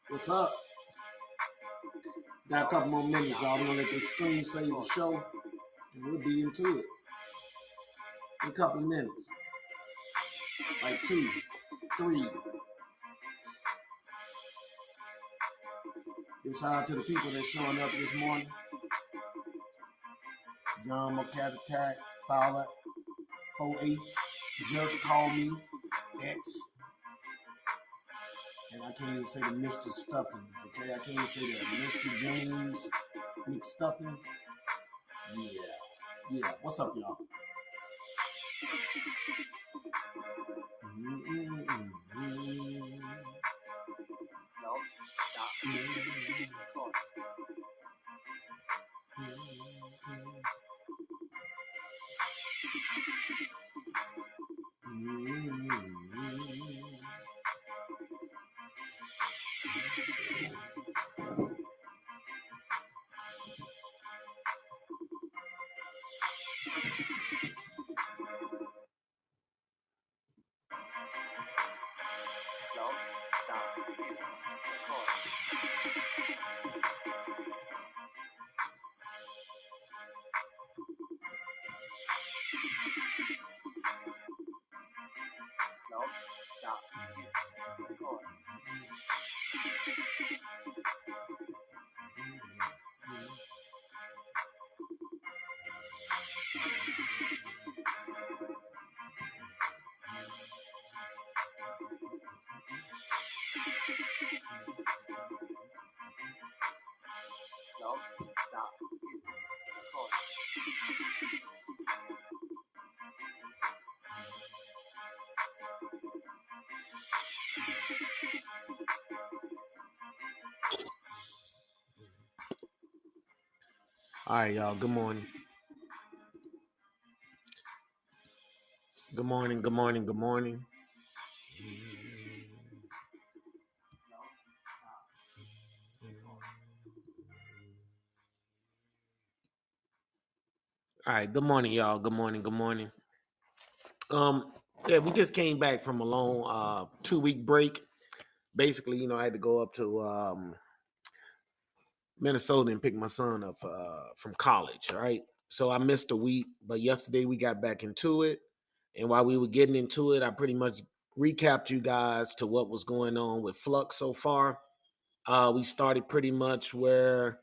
What's up? Got a couple more minutes, y'all. We're gonna let this screen save the show, and we'll be into it in a couple of minutes, like 2, 3. Give a shout out to the people that's showing up this morning. John McCat Attack, Fowler, 48, Just Call Me, X. And I can't even say the Mr. Stuffings, okay? I can't even say that. Mr. James McStuffings. Yeah. What's up, y'all? All right, y'all. Good morning. Good morning. All right, good morning, y'all. Good morning. Yeah, we just came back from a long 2-week break. Basically, I had to go up to Minnesota and pick my son up from college, right? So I missed a week, but yesterday we got back into it. And while we were getting into it, I pretty much recapped you guys to what was going on with FLUX so far. We started pretty much where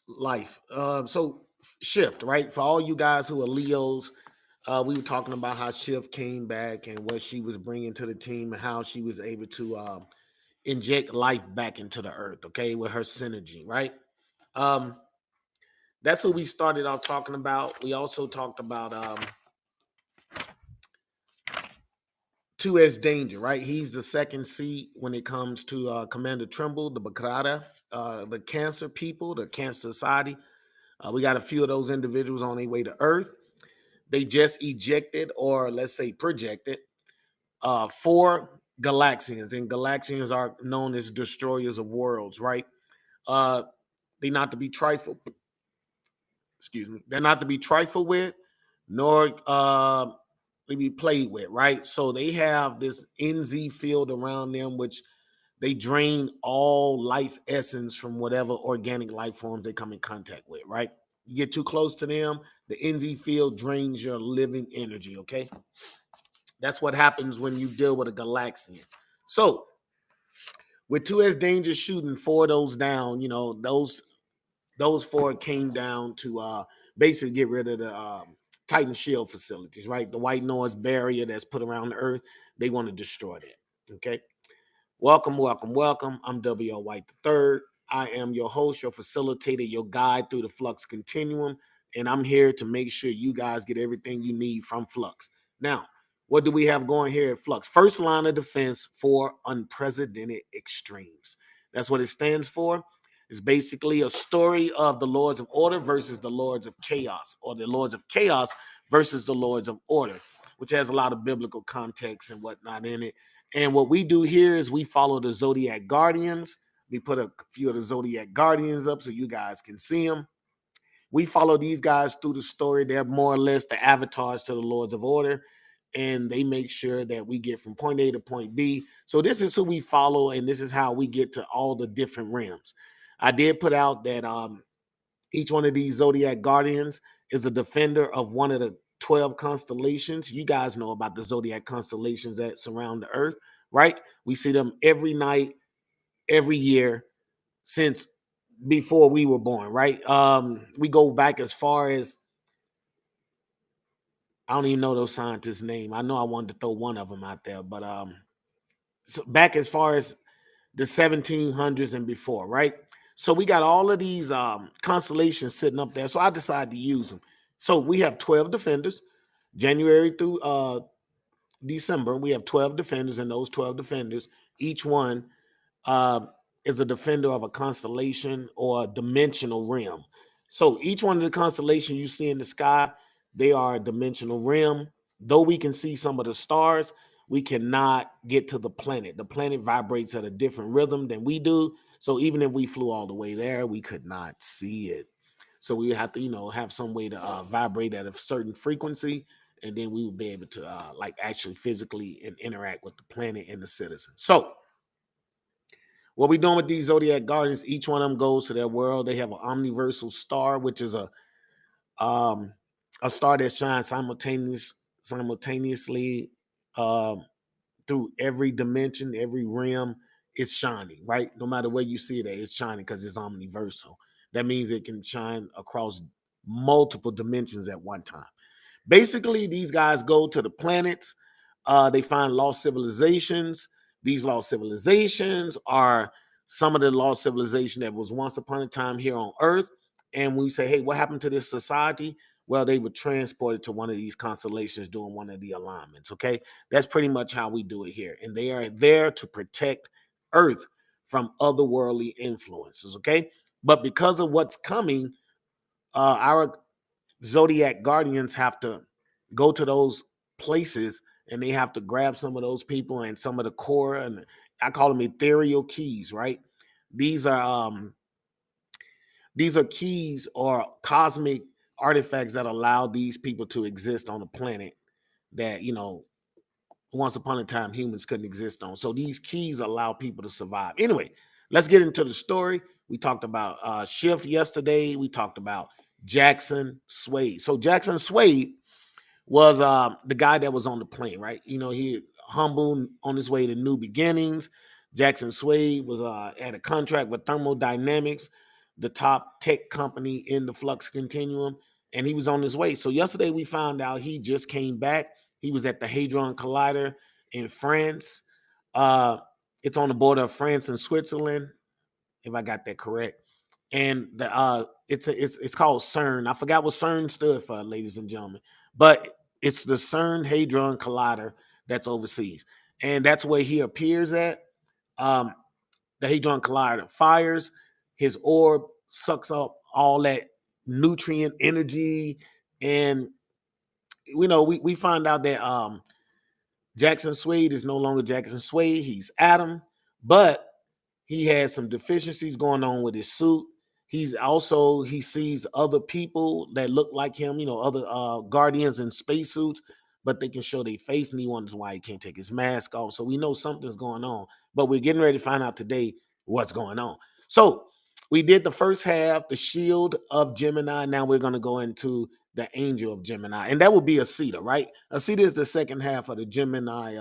life. So Shift, right? For all you guys who are Leos, we were talking about how Shift came back and what she was bringing to the team and how she was able to inject life back into the earth, okay, with her synergy, right? That's what we started off talking about. We also talked about 2S Danger, right? He's the second seat when it comes to Commander Trimble, the Bakrata, the cancer people, the Cancer Society. We got a few of those individuals on their way to Earth. They just ejected, or let's say projected, 4 Galaxians, and Galaxians are known as destroyers of worlds, right? They not to be trifled. Excuse me. They're not to be trifled with, nor to be played with, right? So they have this NZ field around them, which they drain all life essence from whatever organic life forms they come in contact with, right? You get too close to them, the NZ field drains your living energy, okay? That's what happens when you deal with a Galaxian. So with 2S Danger shooting 4 of those down, those 4 came down to basically get rid of the Titan Shield facilities, right? The white noise barrier that's put around the Earth, they want to destroy that, okay? Welcome. I'm W.L. White III. I am your host, your facilitator, your guide through the Flux Continuum, and I'm here to make sure you guys get everything you need from Flux. Now, what do we have going here at Flux? First line of defense for unprecedented extremes. That's what it stands for. It's basically a story of the Lords of Order versus the Lords of Chaos, or the Lords of Chaos versus the Lords of Order, which has a lot of biblical context and whatnot in it. And what we do here is we follow the Zodiac Guardians. We put a few of the Zodiac Guardians up so you guys can see them. We follow these guys through the story. They're more or less the avatars to the Lords of Order, and they make sure that we get from point A to point B. So this is who we follow, and this is how we get to all the different realms. I did put out that each one of these Zodiac Guardians is a defender of one of the 12 constellations. You guys know about the Zodiac constellations that surround the Earth, right? We see them every night, every year since before we were born, right? We go back as far as, I don't even know those scientists' name. I know I wanted to throw one of them out there, but so back as far as the 1700s and before, right? So we got all of these constellations sitting up there. So I decided to use them. So we have 12 defenders, January through December. We have 12 defenders, and those 12 defenders, each one uh, is a defender of a constellation or a dimensional realm. So each one of the constellations you see in the sky, they are a dimensional realm. Though we can see some of the stars, we cannot get to the planet. The planet vibrates at a different rhythm than we do. So even if we flew all the way there, we could not see it. So we have to, have some way to vibrate at a certain frequency, and then we would be able to like actually physically and interact with the planet and the citizens. So what we doing with these Zodiac Guardians, each one of them goes to their world. They have an omniversal star, which is um, a star that shines simultaneously um, through every dimension, every realm. It's shining, right? No matter where you see it, it's shining because it's omniversal. That means it can shine across multiple dimensions at one time. Basically, these guys go to the planets. They find lost civilizations. These lost civilizations are some of the lost civilization that was once upon a time here on Earth. And we say, hey, what happened to this society? Well, they were transported to one of these constellations during one of the alignments. Okay, that's pretty much how we do it here. And they are there to protect Earth from otherworldly influences. Okay, but because of what's coming, our Zodiac Guardians have to go to those places, and they have to grab some of those people and some of the core, and I call them ethereal keys, right? These are keys or cosmic artifacts that allow these people to exist on a planet that, once upon a time humans couldn't exist on. So these keys allow people to survive. Anyway, let's get into the story. We talked about Shift yesterday. We talked about Jackson Swade. So Jackson Swade was the guy that was on the plane, right? He humble on his way to new beginnings. Jackson Swade was at a contract with Thermodynamics, the top tech company in the flux continuum, and he was on his way. So yesterday we found out he just came back. He was at the Hadron Collider in France. Uh, it's on the border of France and Switzerland, if I got that correct. And it's called CERN. I forgot what CERN stood for, ladies and gentlemen, but it's the CERN Hadron Collider that's overseas, and that's where he appears at. Um, the Hadron Collider fires, his orb sucks up all that nutrient energy, and we find out that Jackson Swade is no longer Jackson Swade. He's Adam, but he has some deficiencies going on with his suit. He sees other people that look like him, other guardians in spacesuits, but they can show their face, and he wonders why he can't take his mask off. So we know something's going on, but we're getting ready to find out today what's going on. So we did the first half, the shield of Gemini. Now we're going to go into the angel of Gemini, and that would be Asita, right? Asita is the second half of the Gemini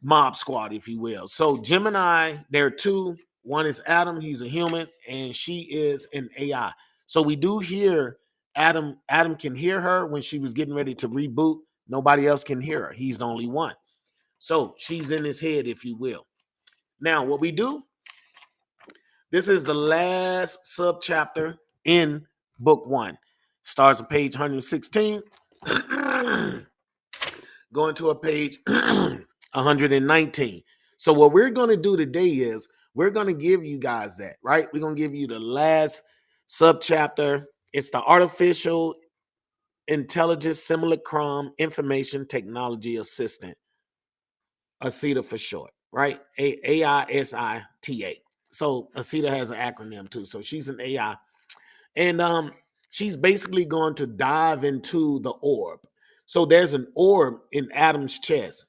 mob squad, if you will. So Gemini, there are two. One is Adam, he's a human, and she is an AI. So we do hear Adam. Adam can hear her when she was getting ready to reboot. Nobody else can hear her. He's the only one. So she's in his head, if you will. Now, what we do, this is the last sub chapter in book one. Starts on page 116. Going to a page 119. So what we're going to do today is we're going to give you guys that, right? We're going to give you the last subchapter. It's the artificial intelligence simulacrum information technology assistant, ASITA for short, right? AISITA. So ASITA has an acronym too. So she's an AI. And she's basically going to dive into the orb. So there's an orb in Adam's chest.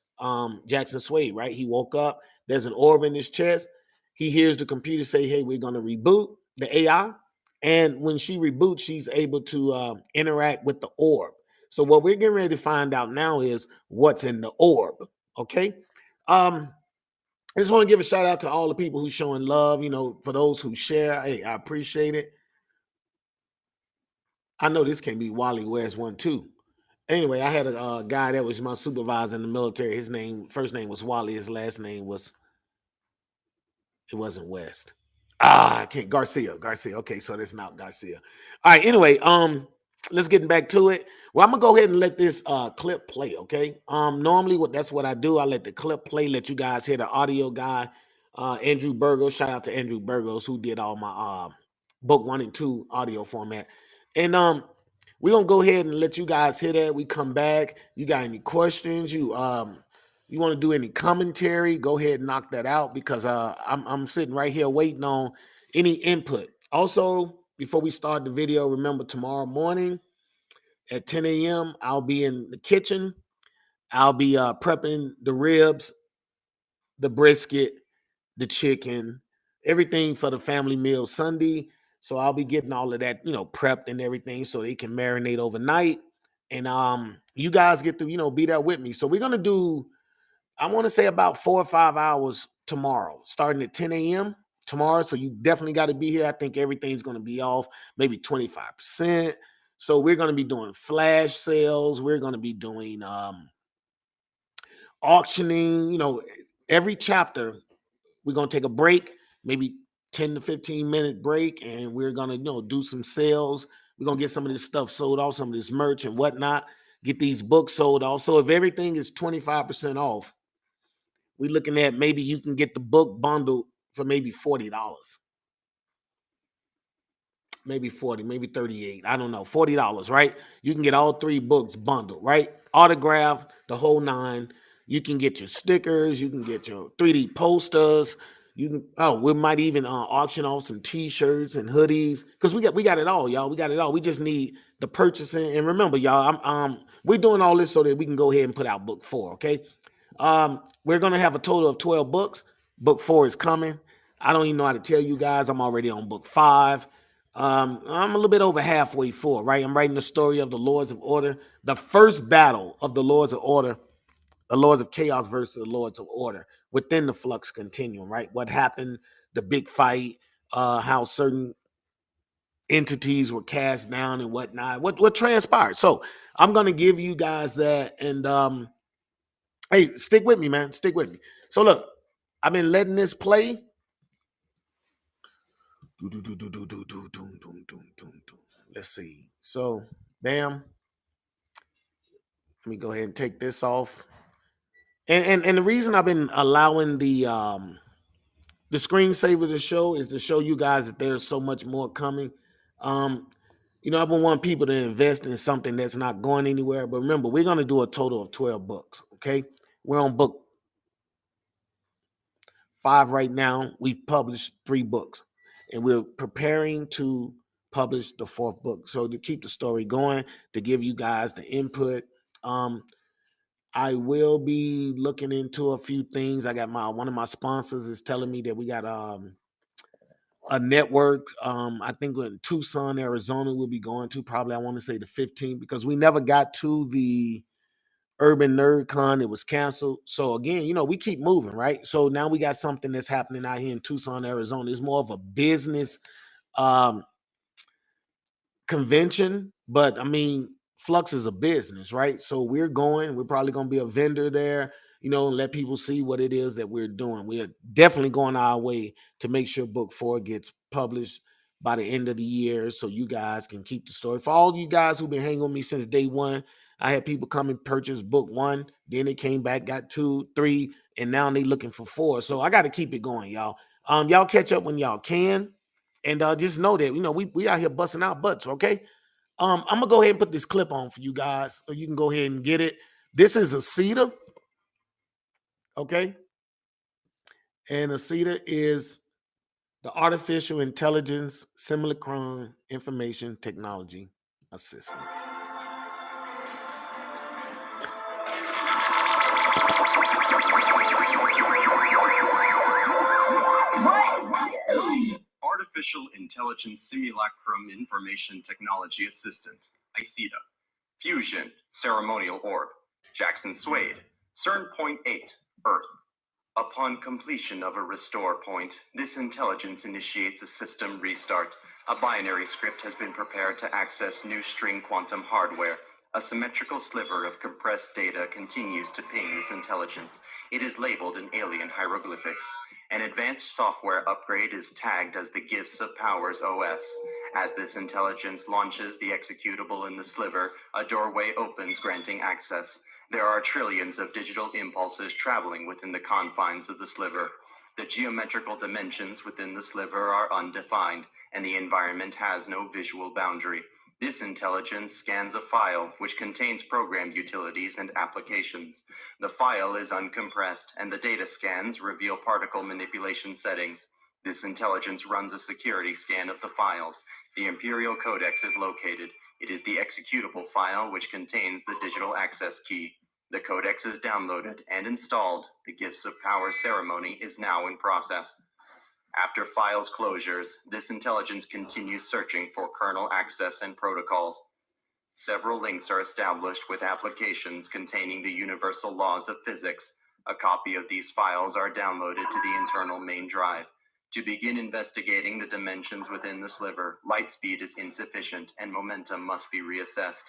Jackson Swade, right? He woke up. There's an orb in his chest. He hears the computer say, "Hey, we're going to reboot the AI." And when she reboots, she's able to interact with the orb. So what we're getting ready to find out now is what's in the orb. Okay. I just want to give a shout out to all the people who showing love. For those who share, hey, I appreciate it. I know this can't be Wally West one too. Anyway, I had a guy that was my supervisor in the military. His first name was Wally. His last name it wasn't West. I can't Garcia. Garcia. Okay, so that's not Garcia. All right. Anyway, let's get back to it. Well, I'm gonna go ahead and let this clip play. Okay. Normally, that's what I do. I let the clip play. Let you guys hear the audio guy, Andrew Burgos. Shout out to Andrew Burgos who did all my book 1 and 2 audio format. And we're gonna go ahead and let you guys hear that. We come back. You got any questions? You want to do any commentary? Go ahead and knock that out because I'm sitting right here waiting on any input. Also, before we start the video, remember tomorrow morning at 10 a.m. I'll be in the kitchen. I'll be prepping the ribs, the brisket, the chicken, everything for the family meal Sunday. So I'll be getting all of that, prepped and everything so they can marinate overnight. And you guys get to, be there with me. So we're gonna do, I want to say about 4 or 5 hours tomorrow, starting at 10 a.m. tomorrow. So you definitely got to be here. I think everything's going to be off maybe 25%. So we're going to be doing flash sales. We're going to be doing auctioning. Every chapter we're going to take a break, maybe 10 to 15-minute break, and we're going to, do some sales. We're going to get some of this stuff sold off, some of this merch and whatnot, get these books sold off. So if everything is 25% off, we're looking at maybe you can get the book bundled for maybe $40. Maybe 40, maybe 38. I don't know. $40, right? You can get all 3 books bundled, right? Autograph, the whole 9. You can get your stickers, you can get your 3D posters. We might even auction off some t-shirts and hoodies because we got it all, y'all. We got it all. We just need the purchasing. And remember, y'all, we're doing all this so that we can go ahead and put out book 4, okay? We're gonna have a total of 12 books. Book 4 is coming. I don't even know how to tell you guys. I'm already on book 5. I'm a little bit over halfway forward, right? I'm writing the story of the Lords of Order, the first battle of the Lords of Order, the Lords of Chaos versus the Lords of Order within the Flux continuum, right? What happened, the big fight, how certain entities were cast down and whatnot, what transpired. So I'm gonna give you guys that, and hey, stick with me, man. Stick with me. So look, I've been letting this play. Let's see. So, bam. Let me go ahead and take this off. And the reason I've been allowing the screensaver to show is to show you guys that there's so much more coming. I've been wanting people to invest in something that's not going anywhere. But remember, we're gonna do a total of 12 books. Okay, we're on book 5 right now. We've published 3 books, and we're preparing to publish the 4th book. So to keep the story going, to give you guys the input, I will be looking into a few things. I got one of my sponsors is telling me that we got a network. I think in Tucson, Arizona, we'll be going to probably, I want to say the 15th, because we never got to the Urban Nerd Con. It was canceled. So again, we keep moving, right? So now we got something that's happening out here in Tucson, Arizona. It's more of a business convention, but I mean, Flux is a business, right? So we're probably going to be a vendor there, let people see what it is that we're doing. We're definitely going our way to make sure book 4 gets published. by the end of the year, so you guys can keep the story. For all you guys who've been hanging with me since day one, I had people come and purchase book 1, then they came back, got 2, 3, and now they looking for 4. So I got to keep it going, y'all. Y'all catch up when y'all can, and just know that we out here busting our butts, okay? I'm gonna go ahead and put this clip on for you guys, so you can go ahead and get it. This is a CETA, okay? And a CETA is the Artificial Intelligence Simulacron Information Technology Assistant. Artificial Intelligence Simulacrum Information Technology Assistant, ICETA. Fusion, Ceremonial Orb. Jackson Suede, CERN Point 8, Earth. Upon completion of a restore point, this intelligence initiates a system restart. A binary script has been prepared to access new string quantum hardware. A symmetrical sliver of compressed data continues to ping this intelligence. It is labeled in alien hieroglyphics. An advanced software upgrade is tagged as the Gifts of Powers OS. As this intelligence launches the executable in the sliver, a doorway opens granting access. There are trillions of digital impulses traveling within the confines of the sliver. The geometrical dimensions within the sliver are undefined, and the environment has no visual boundary. This intelligence scans a file which contains program utilities and applications. The file is uncompressed, and the data scans reveal particle manipulation settings. This intelligence runs a security scan of the files. The Imperial Codex is located. It is the executable file which contains the digital access key. The codex is downloaded and installed. The Gifts of Power ceremony is now in process. After files closures, this intelligence continues searching for kernel access and protocols. Several links are established with applications containing the universal laws of physics. A copy of these files are downloaded to the internal main drive. To begin investigating the dimensions within the sliver, light speed is insufficient and momentum must be reassessed.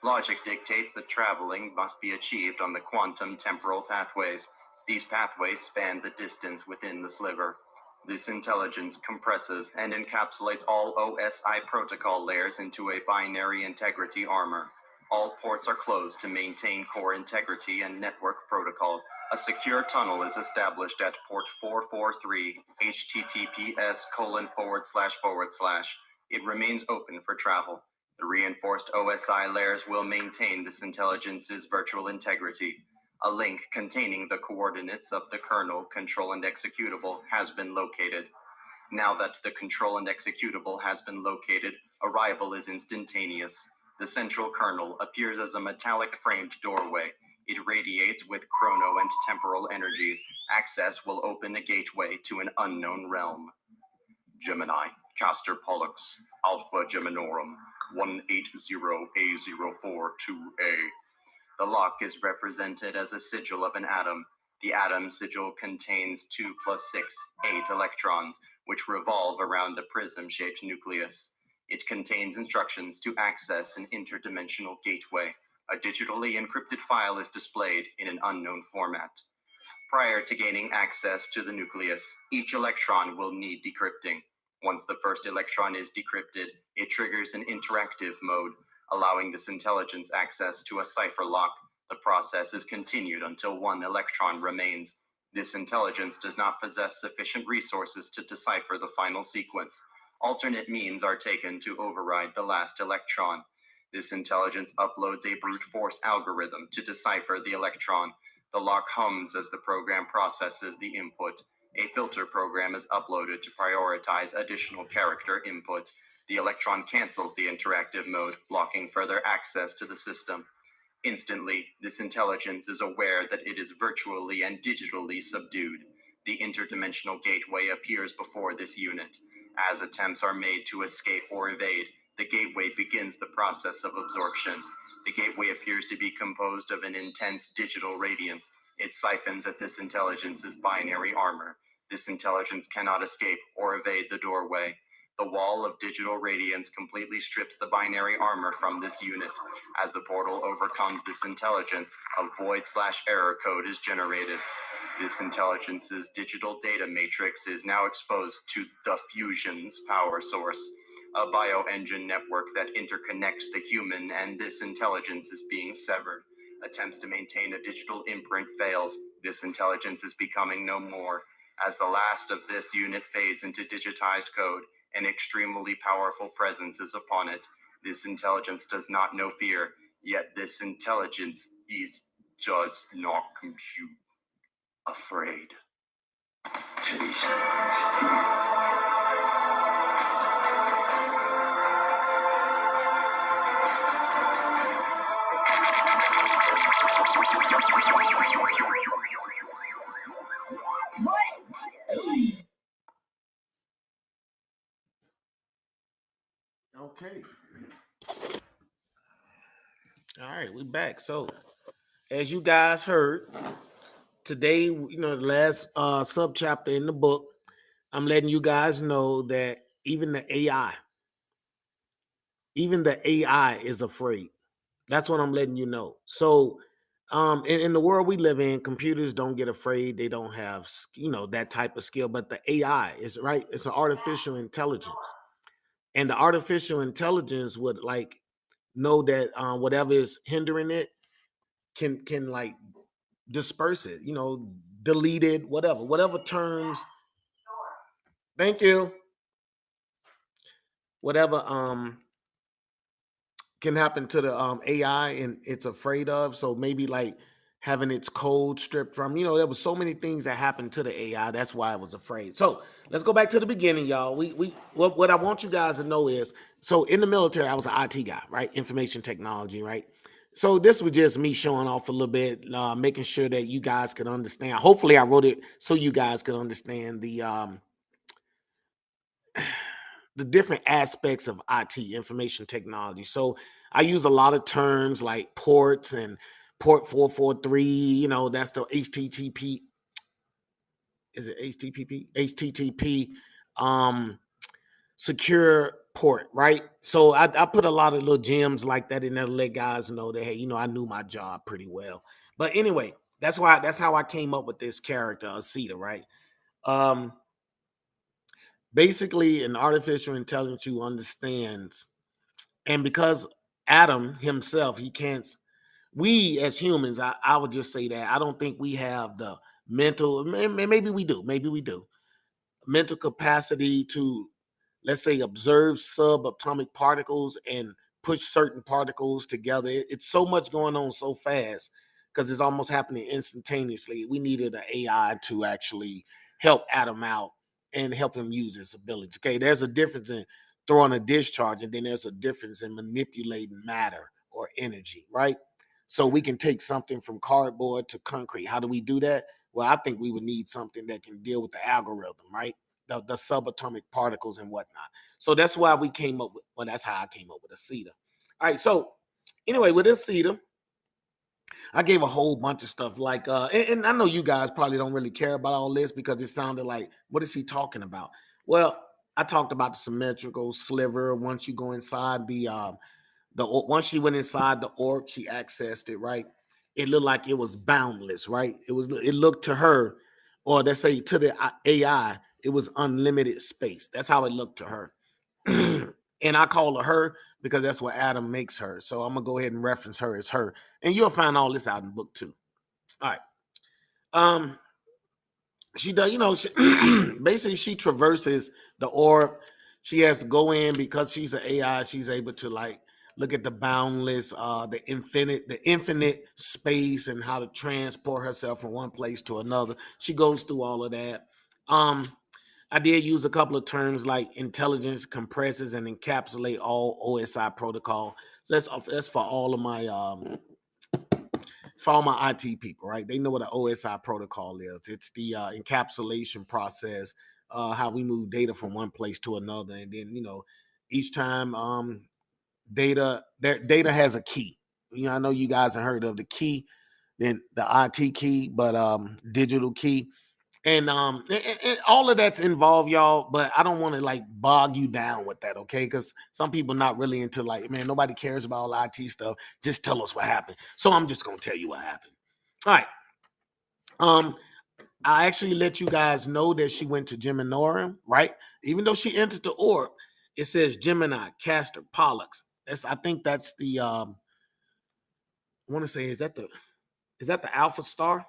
Logic dictates that traveling must be achieved on the quantum temporal pathways. These pathways span the distance within the sliver. This intelligence compresses and encapsulates all OSI protocol layers into a binary integrity armor. All ports are closed to maintain core integrity and network protocols. A secure tunnel is established at port 443, https://. It remains open for travel. The reinforced OSI layers will maintain this intelligence's virtual integrity. A link containing the coordinates of the kernel, control, and executable has been located. Now that the control and executable has been located, arrival is instantaneous. The central kernel appears as a metallic framed doorway. It radiates with chrono and temporal energies. Access will open a gateway to an unknown realm. Gemini, Castor Pollux, Alpha Geminorum, 180A042A. The lock is represented as a sigil of an atom. The atom sigil contains 2 + 6, 8 electrons, which revolve around a prism-shaped nucleus. It contains instructions to access an interdimensional gateway. A digitally encrypted file is displayed in an unknown format. Prior to gaining access to the nucleus, each electron will need decrypting. Once the first electron is decrypted, it triggers an interactive mode, allowing this intelligence access to a cipher lock. The process is continued until 1 electron remains. This intelligence does not possess sufficient resources to decipher the final sequence. Alternate means are taken to override the last electron. This intelligence uploads a brute force algorithm to decipher the electron. The lock hums as the program processes the input. A filter program is uploaded to prioritize additional character input. The electron cancels the interactive mode, blocking further access to the system. Instantly, this intelligence is aware that it is virtually and digitally subdued. The interdimensional gateway appears before this unit. As attempts are made to escape or evade, the gateway begins the process of absorption. The gateway appears to be composed of an intense digital radiance. It siphons at this intelligence's binary armor. This intelligence cannot escape or evade the doorway. The wall of digital radiance completely strips the binary armor from this unit. As the portal overcomes this intelligence, a void/error code is generated. This intelligence's digital data matrix is now exposed to the fusion's power source, a bioengine network that interconnects the human, and this intelligence is being severed. Attempts to maintain a digital imprint fails. This intelligence is becoming no more. As the last of this unit fades into digitized code, an extremely powerful presence is upon it. This intelligence does not know fear, yet this intelligence does not compute. Afraid. Taste steel. Okay. All right, we back. So, as you guys heard, today, the last sub chapter in the book, I'm letting you guys know that even the AI is afraid. That's what I'm letting you know. So, in the world we live in, computers don't get afraid. They don't have, that type of skill. But the AI is right. It's an artificial intelligence, and the artificial intelligence would like know that whatever is hindering it can like disperse it. Delete it, whatever terms. Thank you. Whatever can happen to the AI and it's afraid of. So maybe like having its code stripped from, there was so many things that happened to the AI. That's why I was afraid. So let's go back to the beginning, y'all. What I want you guys to know is, so in the military, I was an IT guy, right? Information technology, right? So this was just me showing off a little bit, making sure that you guys could understand. Hopefully I wrote it so you guys could understand the different aspects of IT, information technology. So I use a lot of terms like ports and port 443, that's the HTTP. Is it HTTP? HTTP secure port, right? So I put a lot of little gems like that in there to let guys know that, hey, I knew my job pretty well. But anyway, that's how I came up with this character, Asita, right? Basically an artificial intelligence who understands. And because Adam himself, he can't, we as humans, I would just say that I don't think we have the mental, maybe we do, mental capacity to, let's say, observe subatomic particles and push certain particles together. It's so much going on so fast because it's almost happening instantaneously. We needed an AI to actually help Adam out and help him use his abilities. Okay, there's a difference in throwing a discharge, and then there's a difference in manipulating matter or energy, right? So we can take something from cardboard to concrete. How do we do that? Well, I think we would need something that can deal with the algorithm, right? The subatomic particles and whatnot. So that's why we came up with, well, that's how I came up with Asita. All right. So anyway, with Asita, I gave a whole bunch of stuff like, and I know you guys probably don't really care about all this because it sounded like, what is he talking about? Well, I talked about the symmetrical sliver. Once you go inside once she went inside the orb, she accessed it, right? It looked like it was boundless, right? It looked to her, or let's say to the AI, it was unlimited space. That's how it looked to her. And I call her because that's what Adam makes her. So I'm gonna go ahead and reference her as her. And you'll find all this out in book 2. All right. She does, basically she traverses the orb. She has to go in because she's an AI. She's able to like look at the boundless, the infinite space and how to transport herself from one place to another. She goes through all of that. I did use a couple of terms like intelligence compresses and encapsulate all OSI protocol. So that's for all my IT people, right? They know what an OSI protocol is. It's the encapsulation process, how we move data from one place to another, and then each time data has a key. I know you guys have heard of the key, then the IT key, but digital key. And all of that's involved, y'all. But I don't want to like bog you down with that, okay? Because some people not really into like, man, nobody cares about all IT stuff. Just tell us what happened. So I'm just gonna tell you what happened. All right. I actually let you guys know that she went to Geminorum, right? Even though she entered the orb, it says Gemini, Castor, Pollux. I think that's the I want to say, is that the Alpha Star?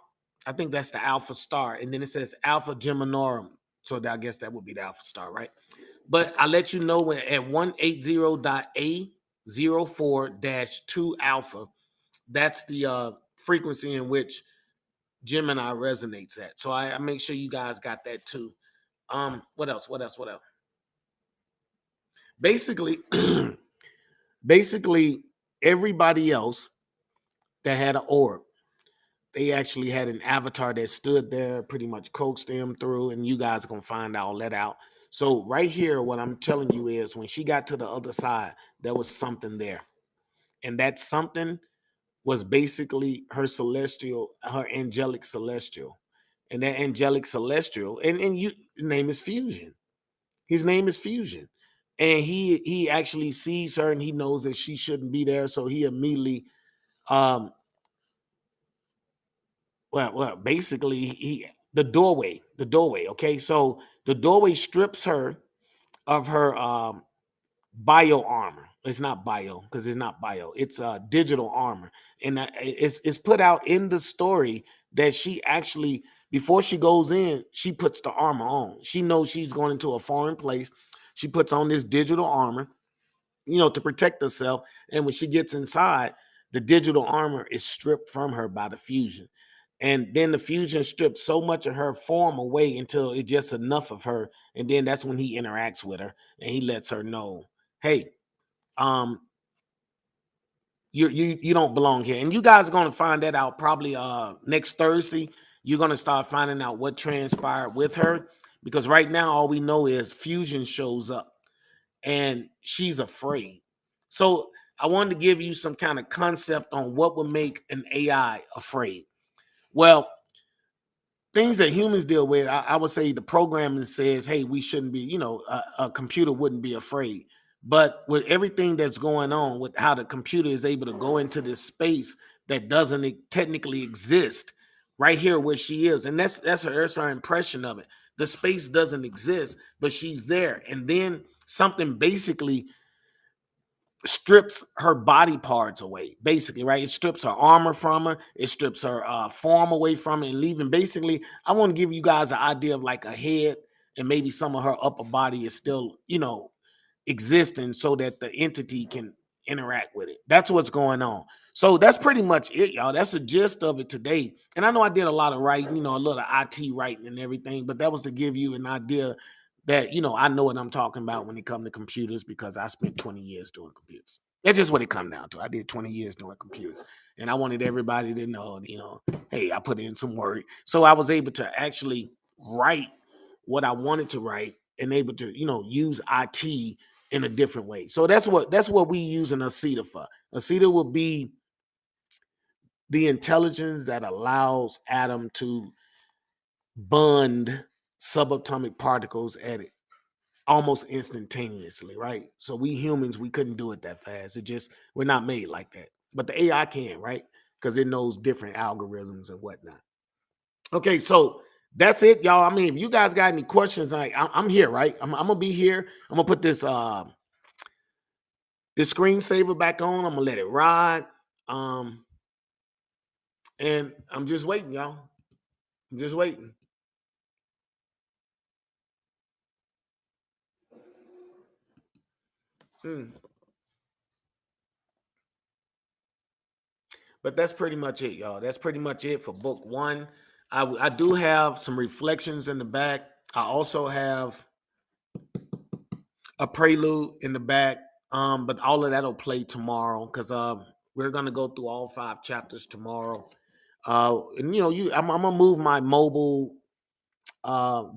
I think that's the Alpha Star. And then it says Alpha Geminorum. So I guess that would be the Alpha Star, right? But I let you know when at 180.A04-2 Alpha, that's the frequency in which Gemini resonates at. So I make sure you guys got that too. What else? What else? What else? Basically, basically everybody else that had an orb, they actually had an avatar that stood there, pretty much coaxed them through, and you guys are gonna find all that out. So right here, what I'm telling you is when she got to the other side, there was something there. And that something was basically her celestial, her angelic celestial. And that angelic celestial, and you his name is Fusion. His name is Fusion. And he actually sees her and he knows that she shouldn't be there. So he immediately um basically he the doorway. Okay. So the doorway strips her of her bio armor. It's not bio because it's not bio. It's digital armor, and it's put out in the story that she actually before she goes in, she puts the armor on. She knows she's going into a foreign place. She puts on this digital armor, to protect herself. And when she gets inside, the digital armor is stripped from her by the fusion. And then the fusion strips so much of her form away until it's just enough of her. And then that's when he interacts with her and he lets her know, hey, um, you don't belong here. And you guys are gonna find that out probably next Thursday. You're gonna start finding out what transpired with her because right now all we know is fusion shows up and she's afraid. So I wanted to give you some kind of concept on what would make an AI afraid. Well, things that humans deal with, I would say the programming says, hey, we shouldn't be, a computer wouldn't be afraid. But with everything that's going on, with how the computer is able to go into this space that doesn't technically exist, right here where she is, and that's her impression of it. The space doesn't exist, but she's there, and then something basically strips her body parts away, basically, right? It strips her armor from her, it strips her form away from it, and leaving basically, I want to give you guys an idea of like a head, and maybe some of her upper body is still, existing so that the entity can interact with it. That's what's going on. So that's pretty much it, y'all. That's the gist of it today. And I know I did a lot of writing, a little IT writing and everything, but that was to give you an idea that I know what I'm talking about when it comes to computers because I spent 20 years doing computers. That's just what it come down to. I did 20 years doing computers, and I wanted everybody to know, hey, I put in some work, so I was able to actually write what I wanted to write and able to, use IT in a different way. So that's what we use an ACETA for. ACETA will be the intelligence that allows Atom to bond subatomic particles at almost instantaneously, right? So we humans, we couldn't do it that fast. We're not made like that. But the AI can, right? Because it knows different algorithms and whatnot. Okay, so that's it, y'all. I mean, if you guys got any questions, I'm here, right? I'm gonna be here. I'm gonna put this screensaver back on. I'm gonna let it ride. Um, and I'm just waiting, y'all. I'm just waiting. Hmm. But that's pretty much it, y'all. That's pretty much it for book one. I do have some reflections in the back. I also have a prelude in the back. But all of that'll play tomorrow because we're gonna go through all 5 chapters tomorrow. And I'm gonna move my mobile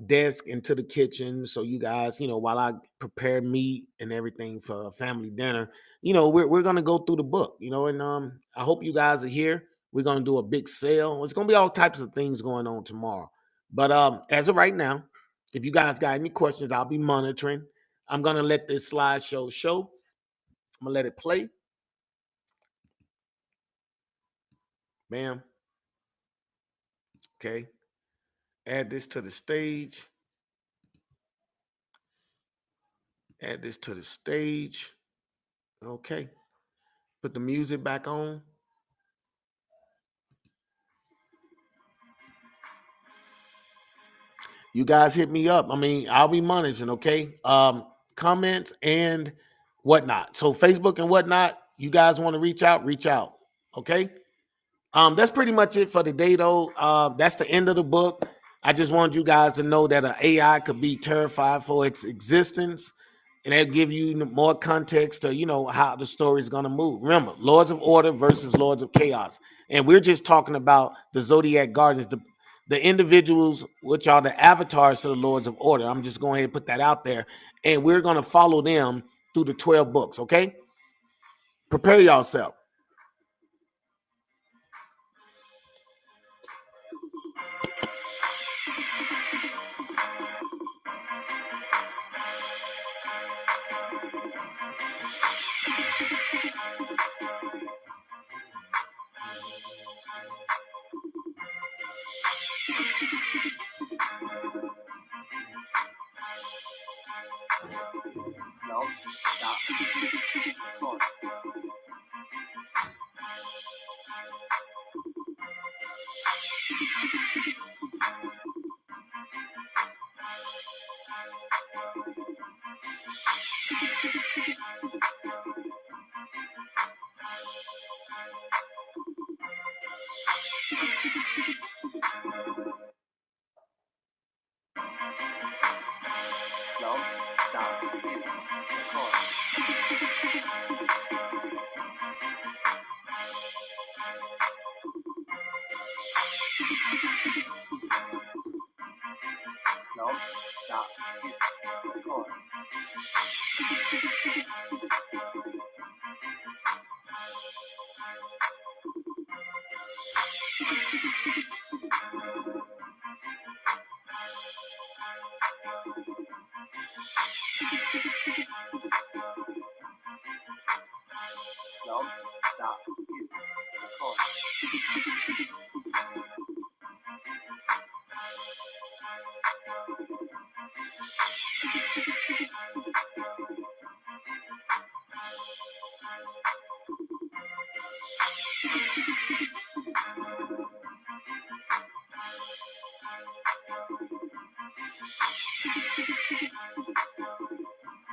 desk into the kitchen so you guys, while I prepare meat and everything for family dinner, we're gonna go through the book, and I hope you guys are here. We're gonna do a big sale. It's gonna be all types of things going on tomorrow. But as of right now, if you guys got any questions, I'll be monitoring. I'm gonna let this slideshow show. I'm gonna let it play. Bam. Okay. Add this to the stage. Add this to the stage. Okay. Put the music back on. You guys hit me up. I mean, I'll be monitoring, okay? Comments and whatnot. So Facebook and whatnot, you guys want to reach out, okay? That's pretty much it for today, though. That's the end of the book. I just wanted you guys to know that an AI could be terrified for its existence, and that'll give you more context to, how the story is going to move. Remember, Lords of Order versus Lords of Chaos. And we're just talking about the Zodiac Guardians, the individuals which are the avatars to the Lords of Order. I'm just going to put that out there. And we're going to follow them through the 12 books, okay? Prepare yourself. No, stop. Record. No, stop. Record. No, stop. Record. No, stop. Record.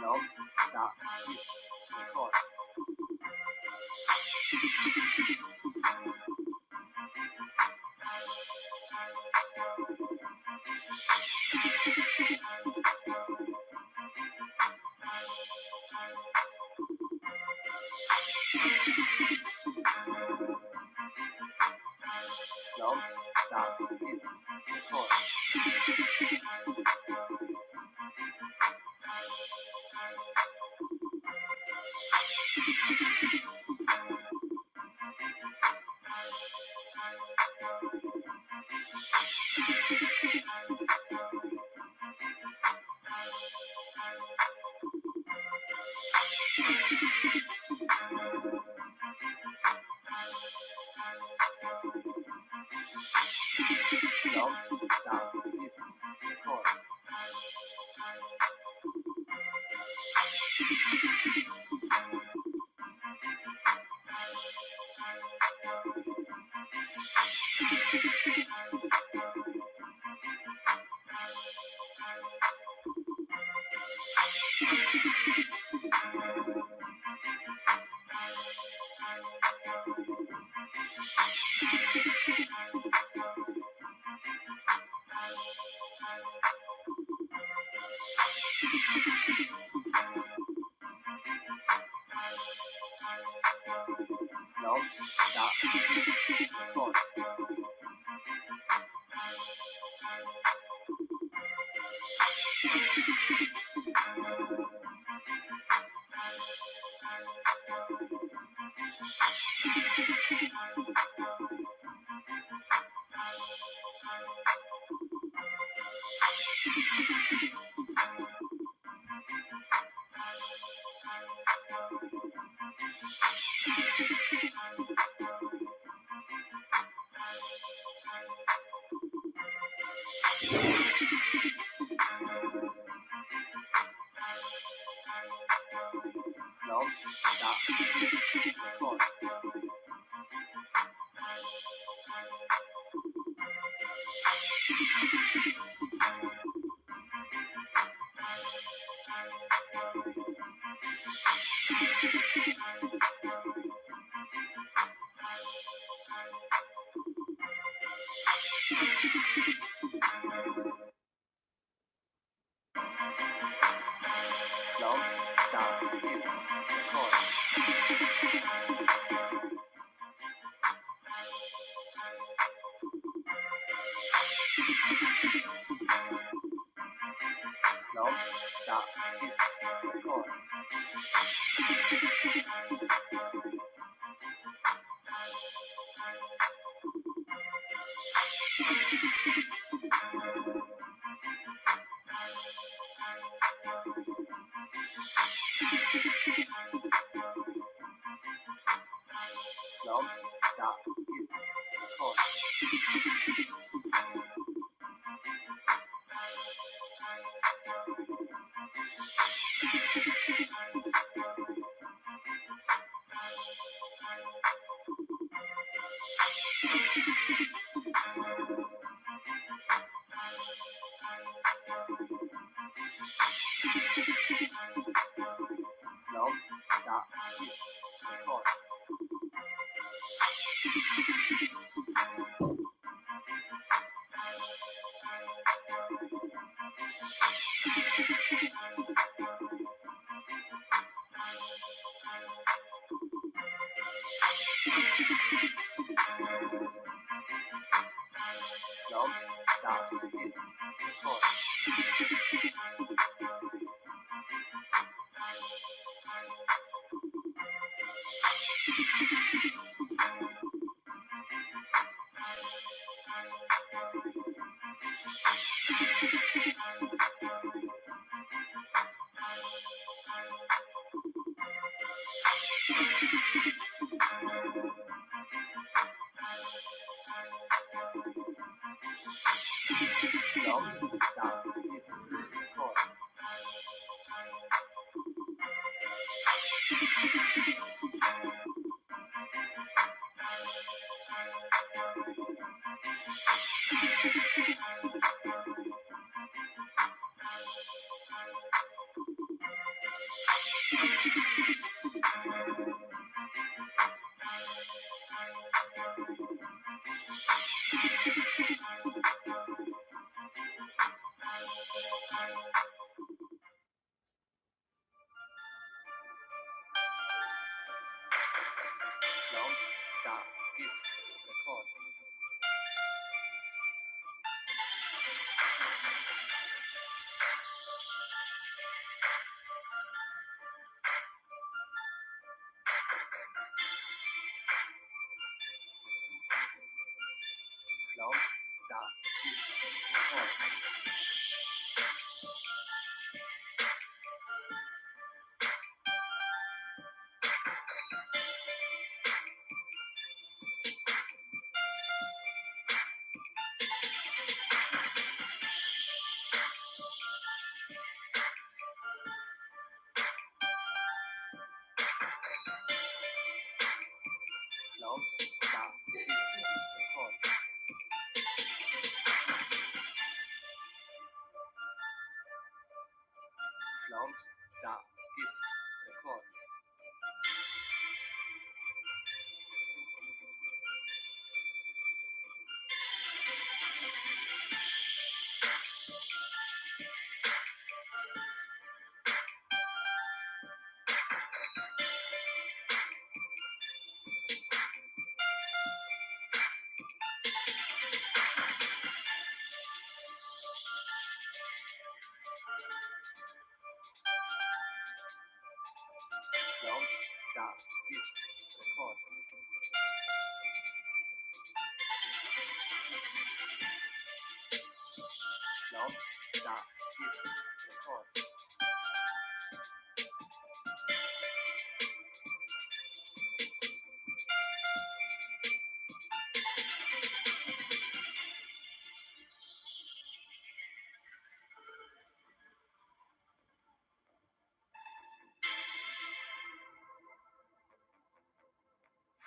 No, stop. Record. No, stop. Record. No, stop. Record. No, stop. Record. Flaumt, da, Gift, Rekord. Flaumt, da, Gift, Rekord. Flaumt, da, Gift, Rekord. Flaumt, da, Gift, Rekord. Flaumt, da, Gift, Rekord. Flaumt, da, Gift, Rekord. Flaumt, da, Gift, Rekord. Flaumt, da, Gift, Rekord. Flaumt, da, Gift, Rekord. Flaumt, da, Gift, Rekord.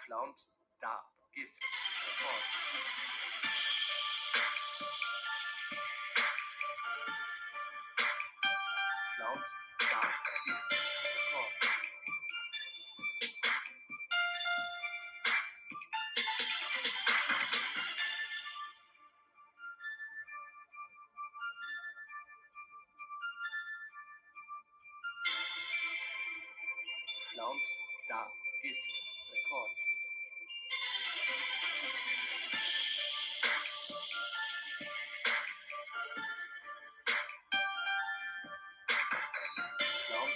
Flaumt, da, Gift, Rekord. Flaumt, da, Gift, Rekord. Flaumt, da, Gift, Rekord. Flaumt,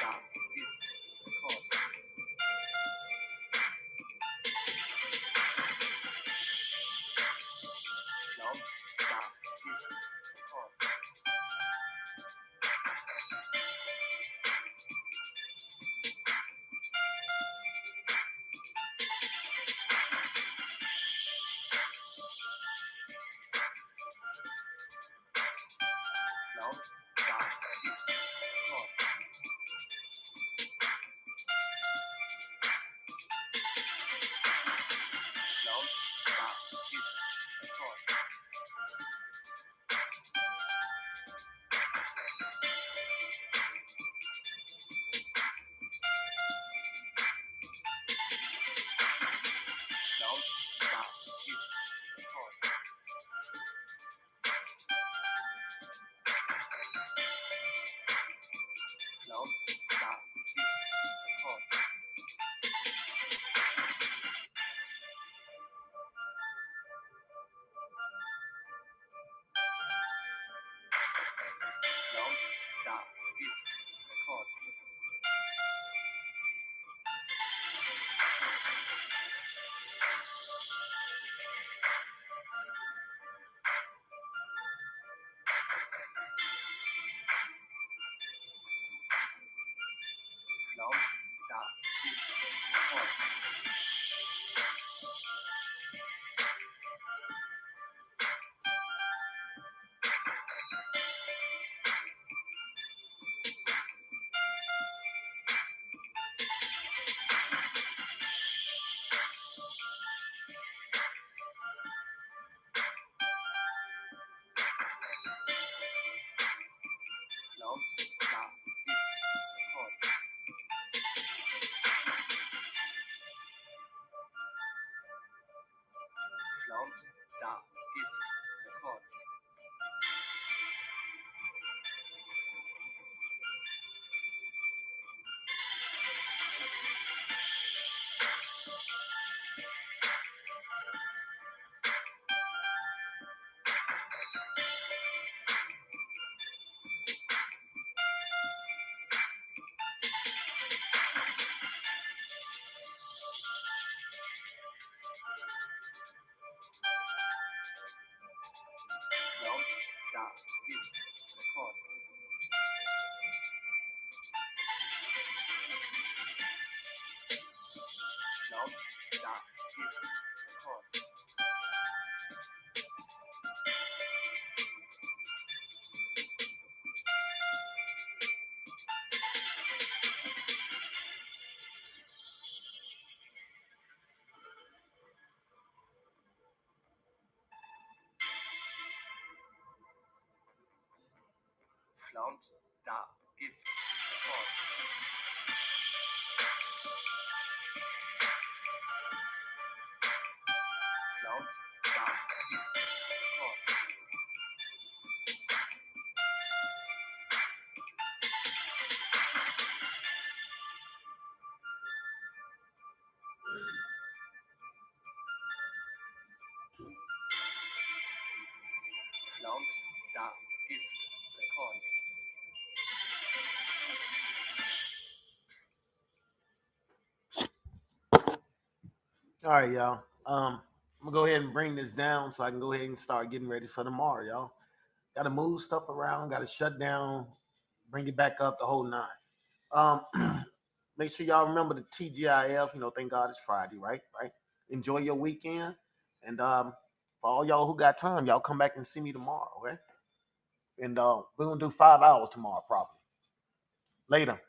da, Gift, Rekord. Flaumt, da, Gift, Rekord. All right, y'all. I'm gonna go ahead and bring this down so I can go ahead and start getting ready for tomorrow, y'all. Got to move stuff around. Got to shut down, bring it back up, the whole nine. Um, make sure y'all remember the TGIF. Thank God it's Friday, right? Right. Enjoy your weekend, and for all y'all who got time, y'all come back and see me tomorrow, okay? And we're gonna do 5 hours tomorrow, probably. Later.